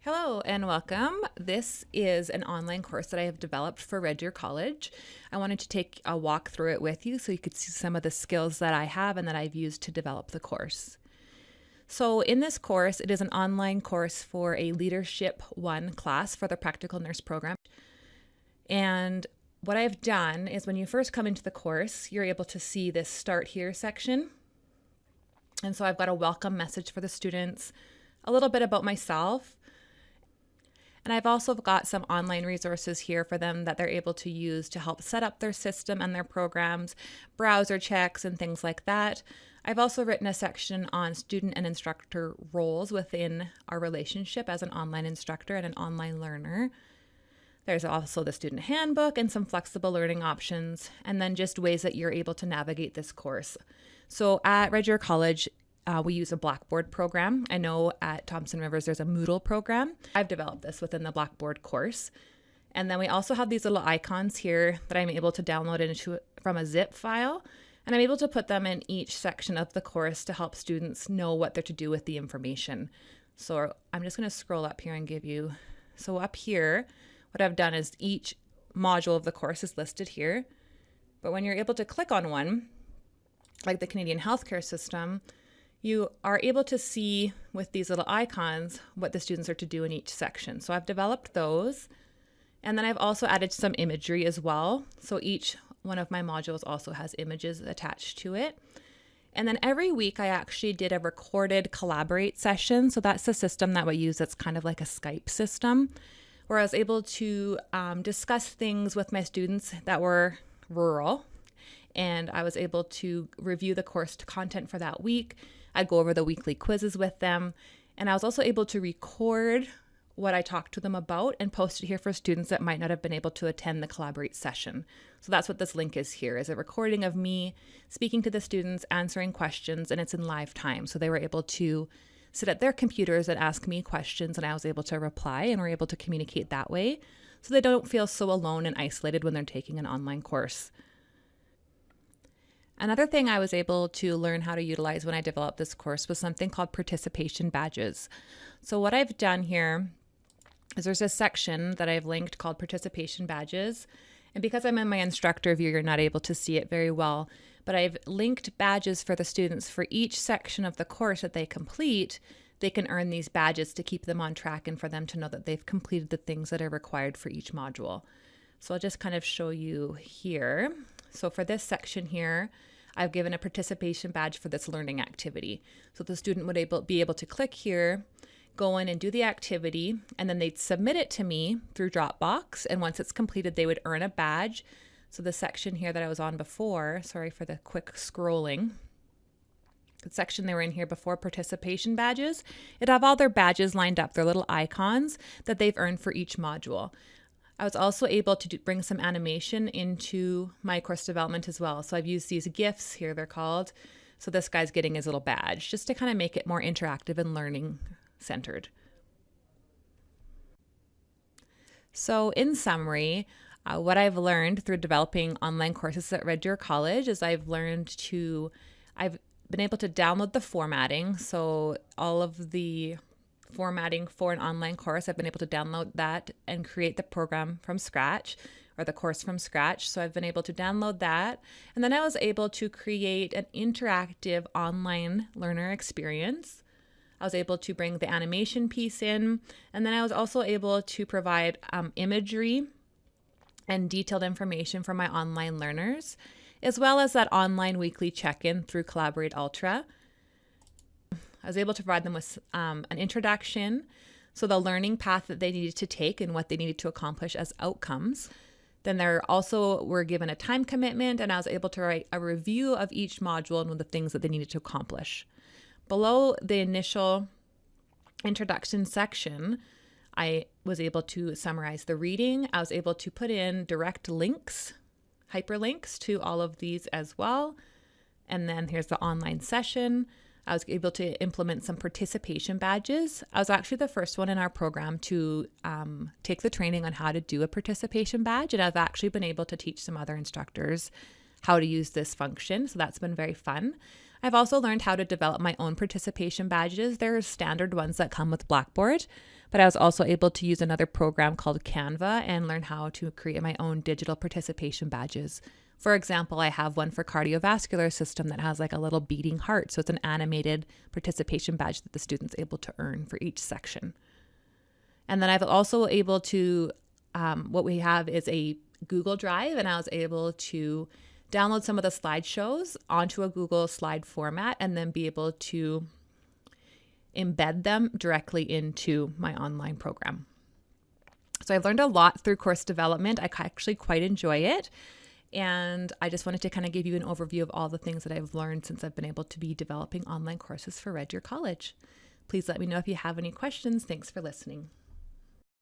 Hello and welcome. This is an online course that I have developed for Red Deer College. I wanted to take a walk through it with you so you could see some of the skills that I have and that I've used to develop the course. So in this course, it is an online course for a Leadership 1 class for the Practical Nurse program. And what I've done is when you first come into the course, you're able to see this Start Here section. And so I've got a welcome message for the students, a little bit about myself, and I've also got some online resources here for them that they're able to use to help set up their system and their programs, browser checks, and things like that. I've also written a section on student and instructor roles within our relationship as an online instructor and an online learner. There's also the student handbook and some flexible learning options, and then just ways that you're able to navigate this course. So at Red Deer College, we use a Blackboard program. I know at Thompson Rivers there's a Moodle program. I've developed this within the Blackboard course. And then we also have these little icons here that I'm able to download from a zip file. And I'm able to put them in each section of the course to help students know what they're to do with the information. So I'm just going to scroll up here and give you, so up here, what I've done is each module of the course is listed here. But when you're able to click on one, like the Canadian healthcare system, you are able to see with these little icons what the students are to do in each section. So I've developed those. And then I've also added some imagery as well. So each one of my modules also has images attached to it. And then every week I actually did a recorded Collaborate session. So that's the system that we use that's kind of like a Skype system, where I was able to discuss things with my students that were rural. And I was able to review the course content for that week. I'd go over the weekly quizzes with them. And I was also able to record what I talked to them about and post it here for students that might not have been able to attend the Collaborate session. So that's what this link is here, is a recording of me speaking to the students, answering questions, and it's in live time. So they were able to sit at their computers and ask me questions, and I was able to reply, and we're able to communicate that way so they don't feel so alone and isolated when they're taking an online course. Another thing I was able to learn how to utilize when I developed this course was something called participation badges. So what I've done here is there's a section that I've linked called participation badges. And because I'm in my instructor view, you're not able to see it very well, but I've linked badges for the students for each section of the course that they complete. They can earn these badges to keep them on track and for them to know that they've completed the things that are required for each module. So I'll just kind of show you here. So for this section here, I've given a participation badge for this learning activity. So the student would be able to click here, go in and do the activity, and then they'd submit it to me through Dropbox. And once it's completed, they would earn a badge. So the section here that I was on before, sorry for the quick scrolling, the section they were in here before, participation badges, it'd have all their badges lined up, their little icons that they've earned for each module. I was also able to bring some animation into my course development as well. So I've used these GIFs here, they're called. So this guy's getting his little badge just to kind of make it more interactive and learning centered. So in summary, what I've learned through developing online courses at Red Deer College is I've been able to download the formatting. So all of the formatting for an online course, I've been able to download that and create the program from scratch, or the course from scratch. So I've been able to download that. And then I was able to create an interactive online learner experience. I was able to bring the animation piece in. And then I was also able to provide imagery and detailed information for my online learners, as well as that online weekly check-in through Collaborate Ultra. I was able to provide them with an introduction, so the learning path that they needed to take and what they needed to accomplish as outcomes. Then they also were given a time commitment, and I was able to write a review of each module and the things that they needed to accomplish. Below the initial introduction section, I was able to summarize the reading. I was able to put in direct links, hyperlinks to all of these as well. And then here's the online session. I was able to implement some participation badges. I was actually the first one in our program to take the training on how to do a participation badge, and I've actually been able to teach some other instructors how to use this function, so that's been very fun. I've also learned how to develop my own participation badges. There are standard ones that come with Blackboard, but I was also able to use another program called Canva and learn how to create my own digital participation badges. For example, I have one for cardiovascular system that has like a little beating heart. So it's an animated participation badge that the student's able to earn for each section. And then I've also able to, what we have is a Google Drive, and I was able to download some of the slideshows onto a Google slide format and then be able to embed them directly into my online program. So I've learned a lot through course development. I actually quite enjoy it. And I just wanted to kind of give you an overview of all the things that I've learned since I've been able to be developing online courses for Red Deer College. Please let me know if you have any questions. Thanks for listening.